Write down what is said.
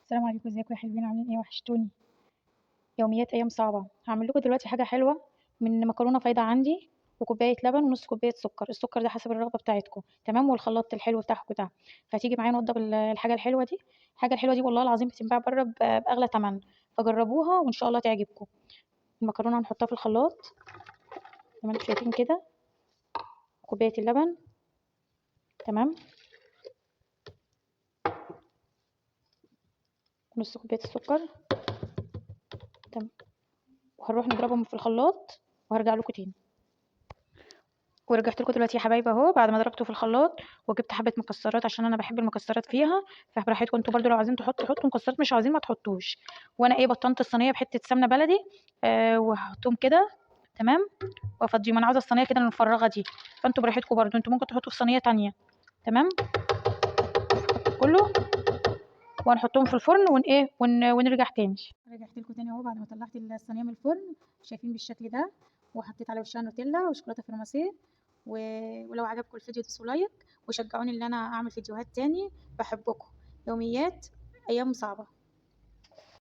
السلام عليكم، ازيكم يا حلوين؟ عاملين ايه؟ وحشتوني. يوميات ايام صعبه. هعمل لكم دلوقتي حاجه حلوه من مكرونه فايضه عندي، وكوبايه لبن ونص كوبايه سكر. السكر ده حسب الرغبه بتاعتكم، تمام؟ والخلاط الحلو بتاعكم ده. فهتيجي معايا نوضب الحاجه الحلوه دي. الحاجه الحلوه دي والله العظيم بتنباع بره باغلى ثمن، فجربوها وان شاء الله تعجبكم. المكرونه هنحطها في الخلاط زي ما انتم شايفين كده. كوبايه اللبن، تمام، نص كوبايه السكر، تمام. وهنروح نضربهم في الخلاط وهرجع لكم تاني. ورجعت لكم دلوقتي يا حبايبي اهو بعد ما ضربته في الخلاط. وجبت حبه مكسرات عشان انا بحب المكسرات فيها، فبراحتكم انتوا برضو لو عايزين حطوا مكسرات، مش عايزين ما تحطوش. وانا ايه بطنت الصينيه بحته سمنه بلدي، وهحطهم كده، تمام. وافضيهم، انا عاوزه الصينيه كده المفرغه دي. فانتوا براحتكم برضو، انتوا ممكن تحطوا في صينيه تانية، تمام. كله. وهنحطهم في الفرن ونرجع تاني. رجعت لكم تاني اهو بعد ما طلعت الصينيه من الفرن. شايفين بالشكل ده. وحطيت على وشها نوتيلا وشوكولاته فرماسيل. و... ولو عجبكم الفيديو تدوسوا لايك وشجعوني ان انا اعمل فيديوهات تاني. بحبكم. يوميات ايام صعبه.